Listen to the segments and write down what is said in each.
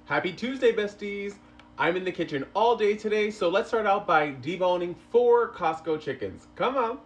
Happy Tuesday, besties! I'm in the kitchen all day today, so let's start out by deboning 4 Costco chickens. Come on!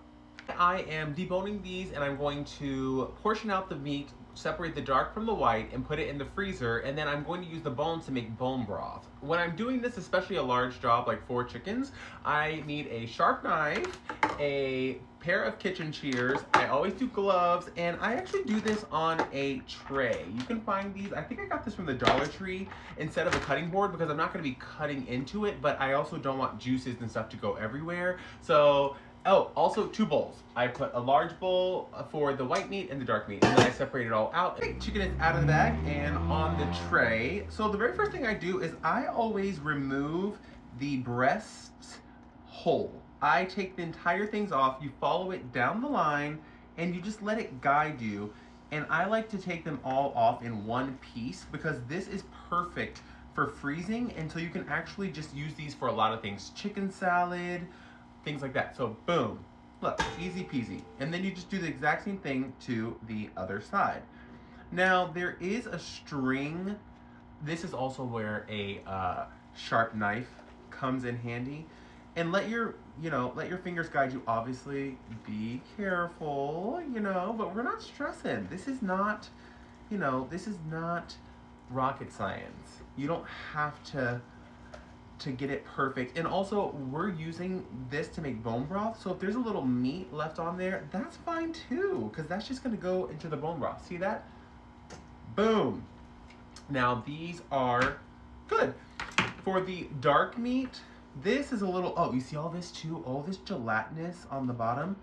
I am deboning these and I'm going to portion out the meat, separate the dark from the white, and put it in the freezer, and then I'm going to use the bones to make bone broth. When I'm doing this, especially a large job like 4 chickens, I need a sharp knife, a pair of kitchen shears, I always do gloves, and I actually do this on a tray. You can find these, I think I got this from the Dollar Tree instead of a cutting board because I'm not going to be cutting into it, but I also don't want juices and stuff to go everywhere. So oh, also 2 bowls. I put a large bowl for the white meat and the dark meat, and then I separate it all out. Chicken is out of the bag and on the tray. So the very first thing I do is I always remove the breasts whole. I take the entire things off, you follow it down the line, and you just let it guide you. And I like to take them all off in one piece because this is perfect for freezing until you can actually just use these for a lot of things. Chicken salad, things like that. So boom, look, easy peasy. And then you just do the exact same thing to the other side. Now there is a string. This is also where a sharp knife comes in handy. And let your fingers guide you. Obviously, be careful, but we're not stressing. This is not, this is not rocket science. You don't have to get it perfect. And also, we're using this to make bone broth, so if there's a little meat left on there, that's fine too, because that's just gonna go into the bone broth. See that? Boom. Now, these are good. For the dark meat, this is a little, oh, you see all this too? All this gelatinous on the bottom?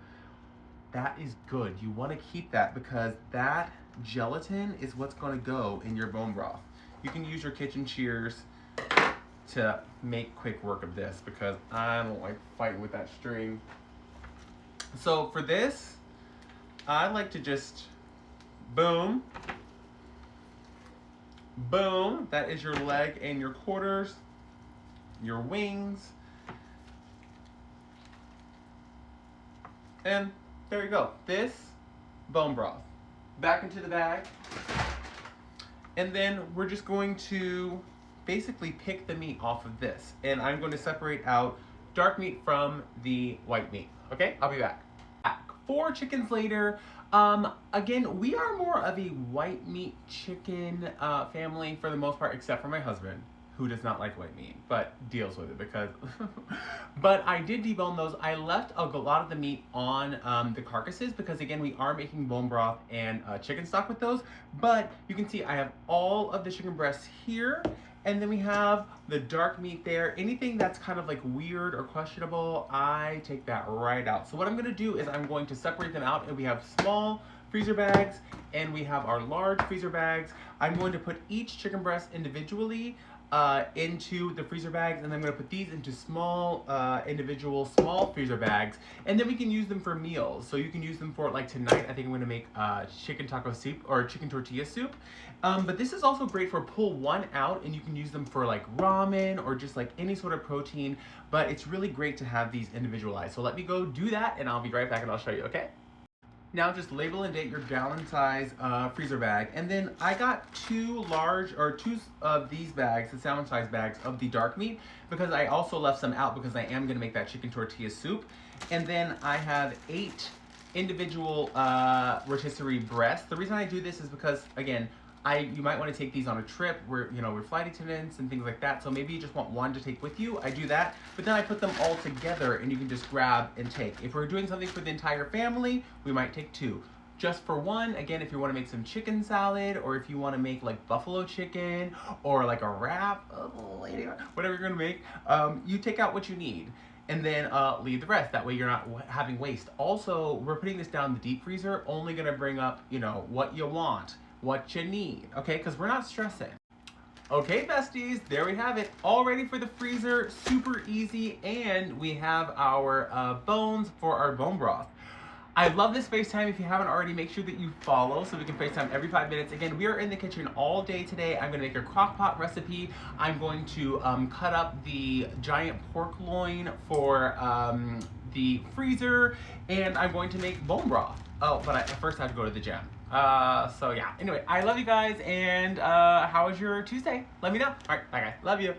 That is good. You want to keep that because that gelatin is what's going to go in your bone broth. You can use your kitchen shears to make quick work of this because I don't like fighting with that string. So for this, I like to just boom, boom. That is your leg and your quarters, your wings, and there you go. This bone broth back into the bag, and then we're just going to basically pick the meat off of this, and I'm going to separate out dark meat from the white meat. Okay, I'll be back. 4 chickens later. Again, we are more of a white meat chicken family for the most part, except for my husband, who does not like white meat, but deals with it because, but I did debone those. I left a lot of the meat on the carcasses because again, we are making bone broth and chicken stock with those, but you can see I have all of the chicken breasts here, and then we have the dark meat there. Anything that's kind of like weird or questionable, I take that right out. So what I'm gonna do is I'm going to separate them out, and we have small freezer bags and we have our large freezer bags. I'm going to put each chicken breast individually into the freezer bags, and I'm going to put these into small individual small freezer bags, and then we can use them for meals. So you can use them for, like tonight, I think I'm going to make chicken taco soup or chicken tortilla soup, but this is also great for pull one out, and you can use them for like ramen or just like any sort of protein, but it's really great to have these individualized. So let me go do that, and I'll be right back and I'll show you, okay? Now just label and date your gallon size freezer bag, and then I got 2 of these bags, the salmon size bags of the dark meat, because I also left some out because I am going to make that chicken tortilla soup. And then I have 8 individual rotisserie breasts. The reason I do this is because, again, you might want to take these on a trip where, we're flight attendants and things like that. So maybe you just want one to take with you. I do that, but then I put them all together and you can just grab and take. If we're doing something for the entire family, we might take 2. Just for one, again, if you want to make some chicken salad, or if you want to make like buffalo chicken or like a wrap, whatever you're going to make, you take out what you need. And then leave the rest. That way you're not having waste. Also, we're putting this down in the deep freezer, only going to bring up, what you want, what you need, okay? Because we're not stressing. Okay, besties, there we have it. All ready for the freezer, super easy, and we have our bones for our bone broth. I love this FaceTime. If you haven't already, make sure that you follow so we can FaceTime every 5 minutes. Again, we are in the kitchen all day today. I'm gonna make a crock pot recipe. I'm going to cut up the giant pork loin for the freezer, and I'm going to make bone broth. Oh, but first I have to go to the gym. So yeah. Anyway, I love you guys, and how was your Tuesday? Let me know. All right, bye guys. Love you.